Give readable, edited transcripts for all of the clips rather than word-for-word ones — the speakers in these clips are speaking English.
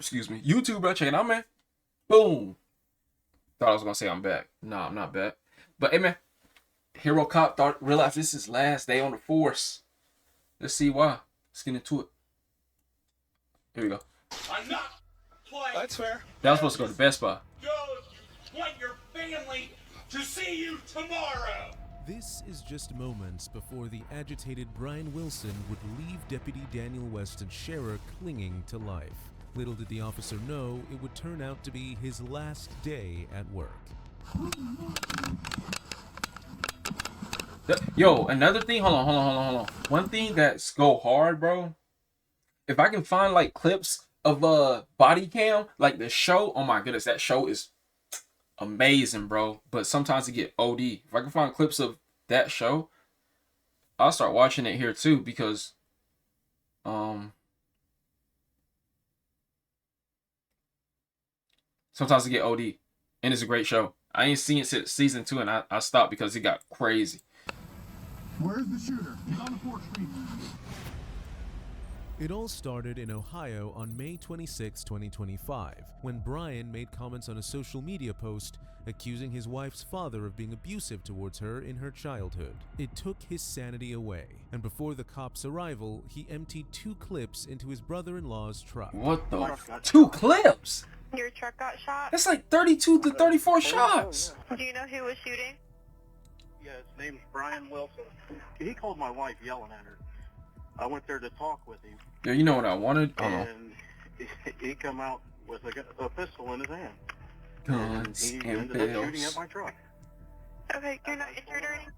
excuse me, YouTube, bro. Check it out, man. Boom. Thought I was gonna say I'm back. Nah, I'm not back. But hey, man, Hero Cop realized this is his last day on the force. Let's see why. Let's get into it. Here we go. I'm not playing. That's fair. That was supposed to go to Best Buy. Go, you want your family to see you tomorrow. This is just moments before the agitated Brian Wilson would leave Deputy Daniel Weston Scherer clinging to life. Little did the officer know it would turn out to be his last day at work. Yo, another thing. Hold on. One thing that's go hard, bro. If I can find like clips of body cam, like the show. Oh my goodness, that show is amazing, bro. But sometimes it get OD. If I can find clips of that show, I'll start watching it here too, because sometimes it get OD, and it's a great show. I ain't seen it since season 2, and I stopped because it got crazy. Where's the shooter? He's on the 4th Street. It all started in Ohio on May 26, 2025, when Brian made comments on a social media post accusing his wife's father of being abusive towards her in her childhood. It took his sanity away, and before the cops' arrival, he emptied 2 clips into his brother-in-law's truck. What the? 2 clips? Your truck got shot? That's like 32 to 34 shots. Do you know who was shooting? Yeah, his name's Brian Wilson. He called my wife yelling at her. I went there to talk with him. Yeah, you know what I wanted? And he come out with a pistol in his hand. Guns and he and ended up shooting pills. at my truck. Okay, you're not injured or anything?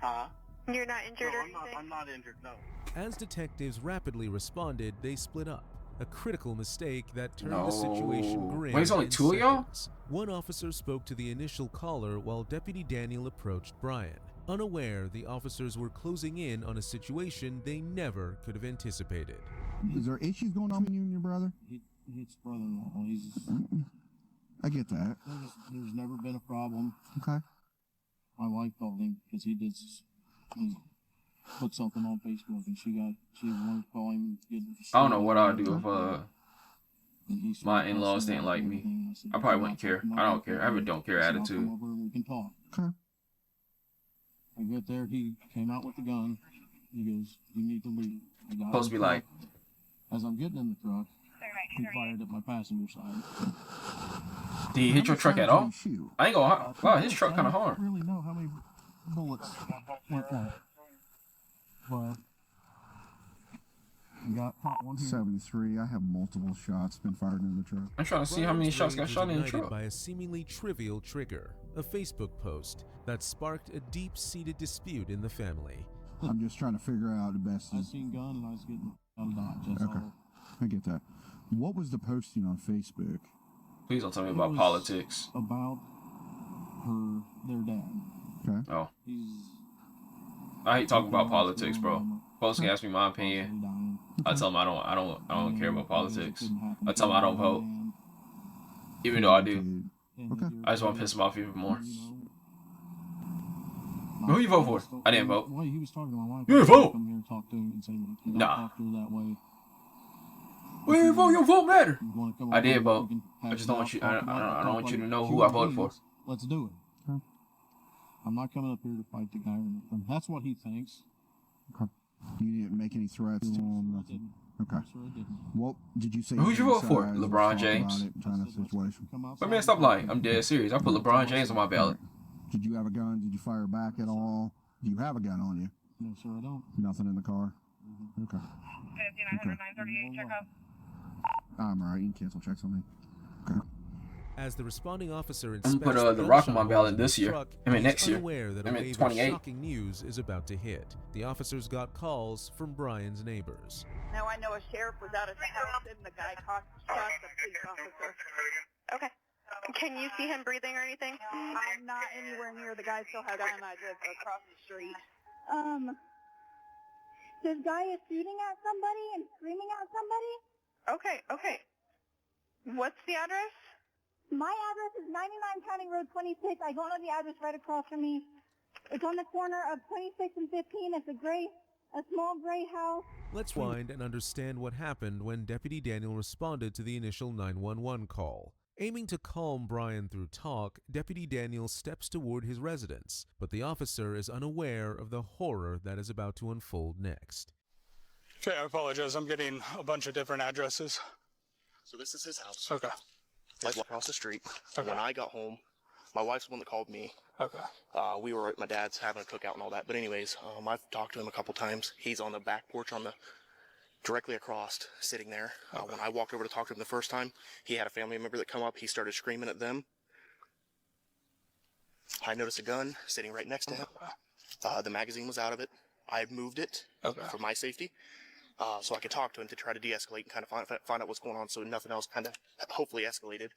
Huh? You're not injured or No, anything? I'm not injured, no. As detectives rapidly responded, they split up. A critical mistake that turned No. the situation grim. Wait, it's only in 2 of y'all? seconds. One officer spoke to the initial caller while Deputy Daniel approached Brian. Unaware, the officers were closing in on a situation they never could have anticipated. Is there issues going on with you and your brother? His brother-in-law. I get that. There's never been a problem. Okay. My wife told him because he put something on Facebook and she wanted to call him. I don't know what I'd do if my in-laws didn't like me. I probably wouldn't care. I don't care. I have a don't care attitude. Come over and we can talk. Okay. I get there, he came out with the gun. He goes, "You need to leave." Supposed to be like, as I'm getting in the truck, he fired at my passenger side. did he hit your truck at all? I ain't gonna. Wow, his truck kind of I hard. don't really know how many bullets went through. But I got hot one here. 73. I have multiple shots been fired into the truck. I'm trying to see how many Brian's shots got rage shot was in the ignited truck. by a seemingly trivial trigger, a Facebook post that sparked a deep-seated dispute in the family. I'm just trying to figure out the best. I seen gun and I was getting out of Dodge. That's Okay. all. I get that. What was the posting on Facebook? Please don't tell me It about was politics. About their dad. Okay. Oh, He's I hate talking about politics, bro. Folks can ask me my opinion. dying. I tell them I don't care about politics. I tell them I don't vote, even though I do. Okay. I just want to piss them off even more. Who you vote for? I didn't vote. Well, he was talking to my wife. You didn't vote? Come here and talk to him and say, "Don't Nah. talk to her that way." Well, you vote. Your vote matter. You wanna come I over did here, vote. we can I hash just it don't out, want you. talk I about it, don't talk want you to like know who human I voted for. beings. Let's do it. I'm not coming up here to fight the guy or nothing. That's what he thinks. Okay. You didn't make any threats to him. I Nothing. didn't. Okay. Sure I didn't. What did you say? Who'd you vote for? Size, let's LeBron talk James? about it, kind of situation. Come But outside man, stop and talk lying. to I'm me. dead serious. I put LeBron James on my ballot. Did you have a gun? Did you fire back at all? Do you have a gun on you? No, sir, I don't. Nothing in the car. Okay. 5938 checkup. I'm alright. You can cancel checks on me. Okay. As the responding officer I'm gonna inspects put The Rock on my gunshot ballot wounds in this his year. truck, I mean he's next year. unaware that I a mean wave of 28. shocking news is about to hit. The officers got calls from Brian's neighbors. Now I know a sheriff was out at the house and the guy shot the police officer. Okay. Can you see him breathing or anything? I'm not anywhere near the guy still has gun. I live across the street. This guy is shooting at somebody and screaming at somebody. Okay. What's the address? My address is 99 County Road 26. I don't know the address right across from me. It's on the corner of 26 and 15. It's a gray a small gray house. Let's wind and understand what happened when Deputy Daniel responded to the initial 911 call. Aiming to calm Brian through talk, Deputy Daniel steps toward his residence, but the officer is unaware of the horror that is about to unfold next. Okay, I apologize. I'm getting a bunch of different addresses. So this is his house. Okay. Like across the street. Okay. When I got home, my wife's the one that called me. Okay. We were at my dad's having a cookout and all that. But anyways, I've talked to him a couple times. He's on the back porch directly across, sitting there. When I walked over to talk to him the first time, he had a family member that come up. He started screaming at them. I noticed a gun sitting right next to him. The magazine was out of it. I moved it for my safety. So I could talk to him to try to de-escalate and kind of find out what's going on so nothing else kind of hopefully escalated.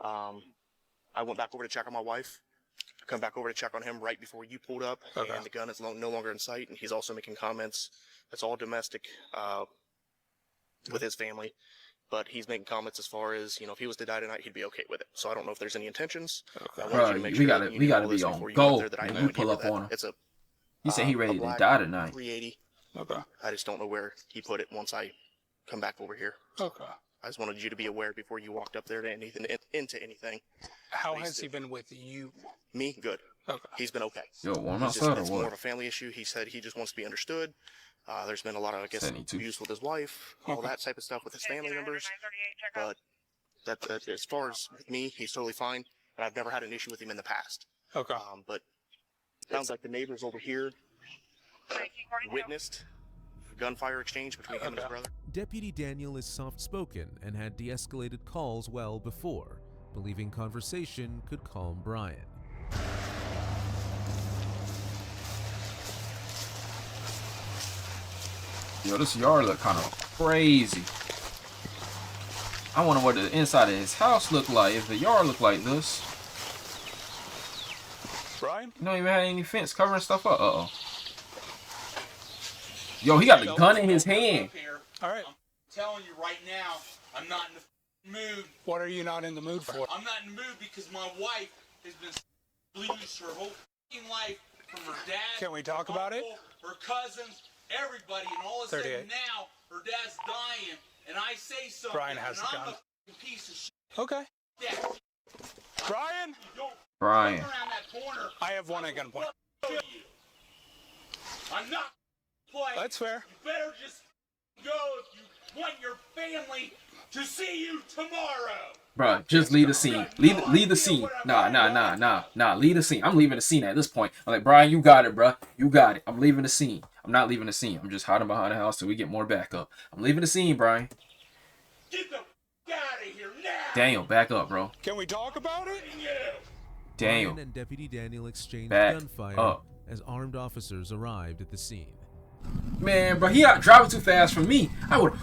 I went back over to check on my wife. I come back over to check on him right before you pulled up, and the gun is no longer in sight, and he's also making comments. It's all domestic with his family, but he's making comments as far as, you know, if he was to die tonight, he'd be okay with it. So I don't know if there's any intentions. Bro, we gotta be on go when you pull up on him. It's a He said he ready to die tonight. 380. Okay. I just don't know where he put it once I come back over here. Okay. I just wanted you to be aware before you walked up there to into anything. How has he been with you? Me? Good. Okay. He's been okay. Yo, warm It's outside or more of what? a family issue. He said he just wants to be understood. There's been a lot of, I guess, 72. abuse with his wife, all that type of stuff with his family members. But that as far as with me, he's totally fine. And I've never had an issue with him in the past. Okay. But it sounds like the neighbors over here witnessed a gunfire exchange between him and his brother. Deputy Daniel is soft-spoken and had de-escalated calls well before, believing conversation could calm Brian. Yo, this yard look kind of crazy. I wonder what the inside of his house look like if the yard look like this. Brian? You don't even have any fence covering stuff up. Uh-oh. Yo, he got the gun in his hand. All right. I'm telling you right now, I'm not in the mood. What are you not in the mood for? I'm not in the mood because my wife has been blues her whole fucking life from her dad. Can we talk about it? Her cousins, everybody, and all of a sudden 38. now her dad's dying, and I say something. Brian has and the I'm gun. a piece of shit. Okay. Yeah. Brian? You don't Brian. come around that corner. I have one at gunpoint. Kill you. I'm not playing. That's fair. You better just go if you want your family to see you tomorrow. Bruh, just leave the scene. Leave the scene. Nah. Leave the scene. I'm leaving the scene at this point. I'm like, Brian, you got it, bruh. You got it. I'm leaving the scene. I'm not leaving the scene. I'm just hiding behind the house till we get more backup. I'm leaving the scene, Brian. Get the f*** out of here now. Daniel, back up, bro. Can we talk about it? Daniel, Brian and Deputy Daniel exchanged back gunfire up. as armed officers arrived at the scene. Man, bro, he out driving too fast for me. I would.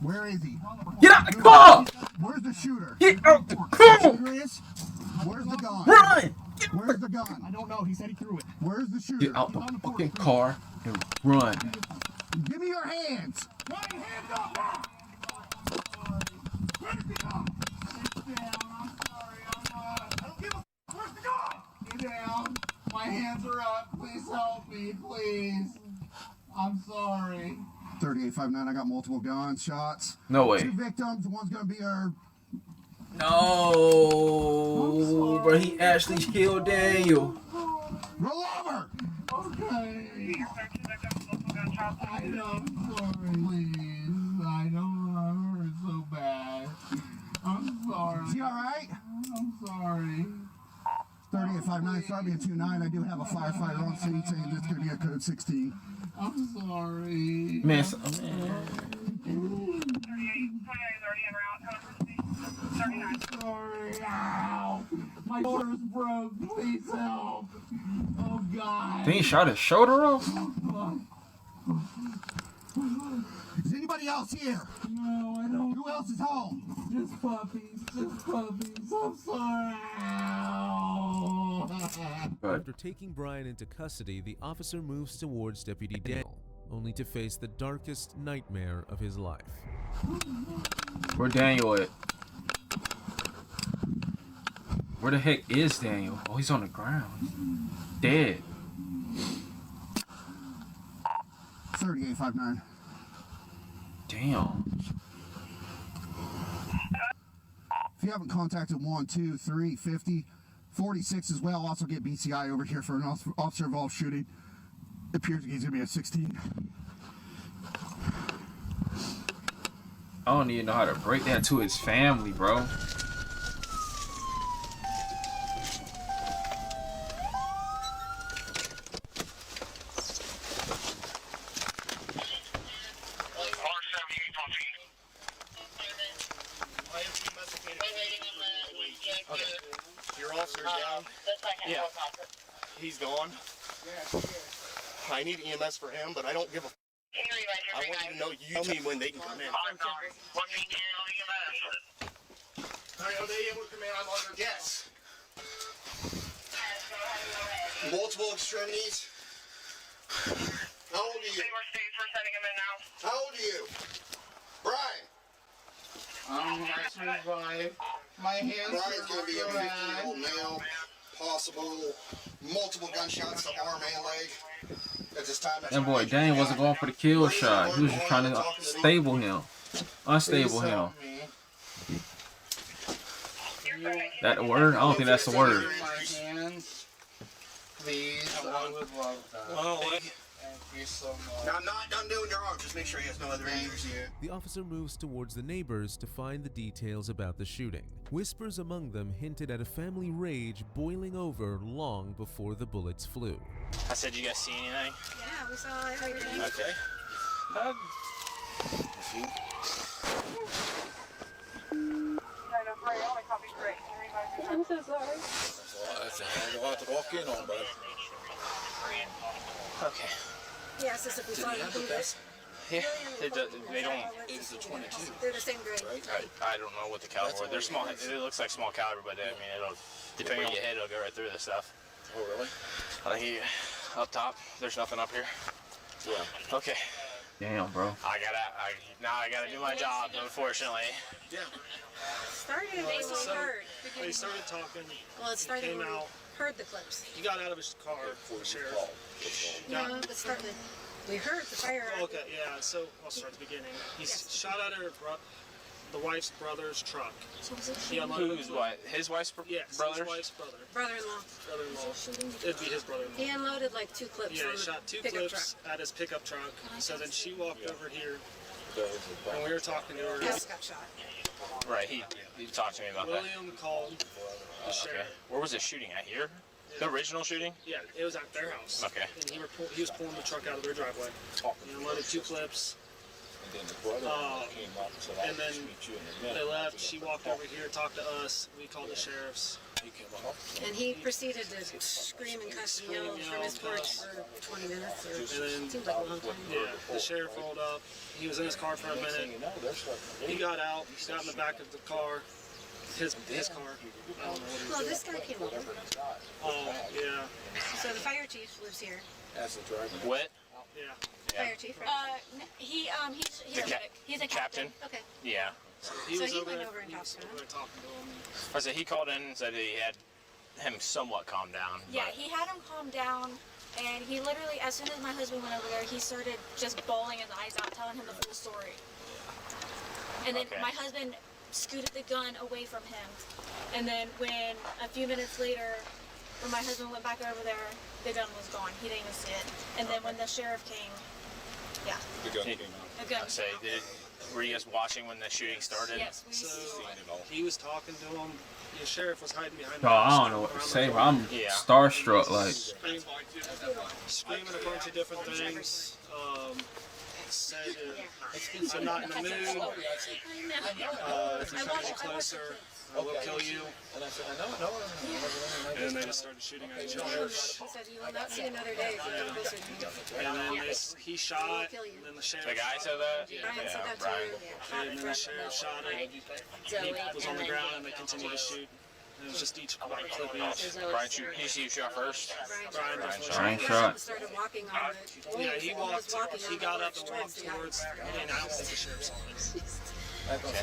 Where is he? Get out the car! Where's the shooter? Get out the car! Shooter is? Where's the gun? Run! Where's the gun? I don't know. He said he threw it. Where's the shooter? Get out the fucking car and run. Give me your hands. Put your hands up now. Where's the gun? Sit down. I'm sorry. I don't give a f. Where's the gun? Get down. My hands are up. Please help me, please. I'm sorry. 3859. I got multiple gunshots. No way. 2 victims. One's gonna be our. No, bro, he actually killed Daniel. Roll over. Okay. I know. I'm sorry. Please. I know I hurt so bad. I'm sorry. Is he all right? I'm sorry. 3859. Sorry, being 29. I do have a firefighter on scene saying this could be a code 16. I'm sorry. Man, Sorry. Ow. My shoulder's broke. Please help. Oh, God. Then he shot his shoulder off? Is anybody else here? No, I don't. Who else is home? Just puppies. Just puppies. I'm sorry. After taking Brian into custody, the officer moves towards Deputy Daniel, only to face the darkest nightmare of his life. Where Daniel at? Where the heck is Daniel? Oh, he's on the ground. Dead. 3859. Damn. If you haven't contacted 1, 2, 3, 50, 46 as well, also get BCI over here for an officer involved shooting. It appears he's going to be at 16. I don't even know how to break that to his family, bro. Your officer's down? Yeah. He's gone. I need EMS for him, but I don't give a I want you to know, you tell me when they can come in. What can you do EMS? Are they able to come in? I'm under. Yes. Multiple extremities. How old are you? How old are you? Brian. I survived. My hands Brian's going to be a 15-year-old male. Possible multiple gunshots to arm and leg. At this time, That boy Dane wasn't going for the kill shot. He was just trying to stable him. Unstable him. That the word? I don't think that's the word. My hands, please. I would love that. Well, Thank you so much. now, I'm not done doing your arm. Just make sure he has no other injuries here. The officer moves towards the neighbors to find the details about the shooting. Whispers among them hinted at a family rage boiling over long before the bullets flew. I said, you guys see anything? Yeah, we saw everything. Okay. I'm so sorry. That's a lot to walk in on, bud. Okay. Yeah, it's just if we saw it, Yeah, they don't. It's the 22. They're the same grade. I don't know what the caliber. They're small. It looks like small caliber, but I mean, it'll depending on your head, it'll go right through this stuff. Oh, really? I think up top. There's nothing up here. Yeah. Okay. Damn, bro. Now I gotta do my job, unfortunately. Yeah. Started they heard. They started talking. Well, it started Came when we out. heard the clips. He got out of his car. The sheriff. No, it started. We heard the fire. Okay, yeah. So I'll start at the beginning. He shot at her, the wife's brother's truck. He unloaded Who's what? His wife's brother? His wife's brother. Brother-in-law. Brother-in-law. It'd be his brother-in-law. He unloaded like 2 clips. Yeah, on he the shot 2 pickup clips truck. at his pickup truck. So then she walked over here, and we were talking to her. Yes, got shot. Right. He talked to me about that. William called the Okay. sheriff. Where was the shooting at? Here? The original shooting? Yeah, it was at their house. Okay. And he was pulling the truck out of their driveway. He unloaded 2 clips. And then they left. She walked over here, talked to us. We called the sheriffs. And he proceeded to scream and cuss and yell from his porch for 20 minutes. Or And seemed like a long time. yeah, the sheriff rolled up. He was in his car for a minute. He got out. He got in the back of the car. His car. I don't know what he Well, was this guy came over. Oh, yeah. So the fire chief lives here. What? Yeah. Fire chief, right? He's The a medic. He's a captain. Okay. Yeah. So So he over went there. over and He was talked to over him. there talking to him. I said he called in and said he had him somewhat calmed down. Yeah, but- he had him calm down, and he literally, as soon as my husband went over there, he started just bawling his eyes out, telling him the full story. And then Okay. my husband scooted the gun away from him. And then when a few minutes later, when my husband went back over there, the gun was gone. He didn't even see it. And then when the sheriff came, yeah, The gun came out. the gun. I say, were you guys watching when the shooting started? Yes, we So saw it. he was talking to him. The sheriff was hiding behind. Bro, I don't know what to say, bro. I'm starstruck. Like, Screaming a bunch of different things. Said if I'm not in the mood. If you come any closer, I will kill you. And I said, I know. And they just started shooting at each other. He said, you will not see another day if you come closer to me. And then he shot. And then the sheriff. The guy said that? Brian said that Brian. too. And then the sheriff shot him. He was on the ground and they continued to shoot. And it was just about a clip each. Brian, you shot first? Brian definitely Brian shot. Started walking on it. Yeah, he was walked. walking He on got it up and walked towards. And I don't think the sheriff saw him.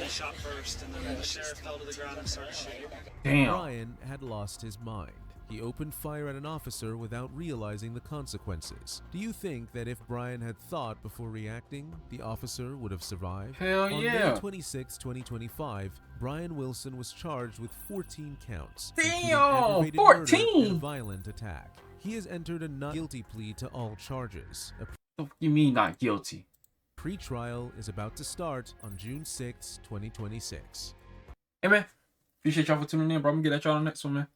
He shot first, and then the sheriff fell to the ground and started shooting. Damn. Brian had lost his mind. He opened fire at an officer without realizing the consequences. Do you think that if Brian had thought before reacting, the officer would have survived? Hell yeah. On May 26, 2025, Brian Wilson was charged with 14 counts. Damn, 14! And a violent attack. He has entered a not guilty plea to all charges. What you mean not guilty? Pre-trial is about to start on June 6, 2026. Hey man, appreciate y'all for tuning in, bro. I'm gonna get at y'all on the next one, man.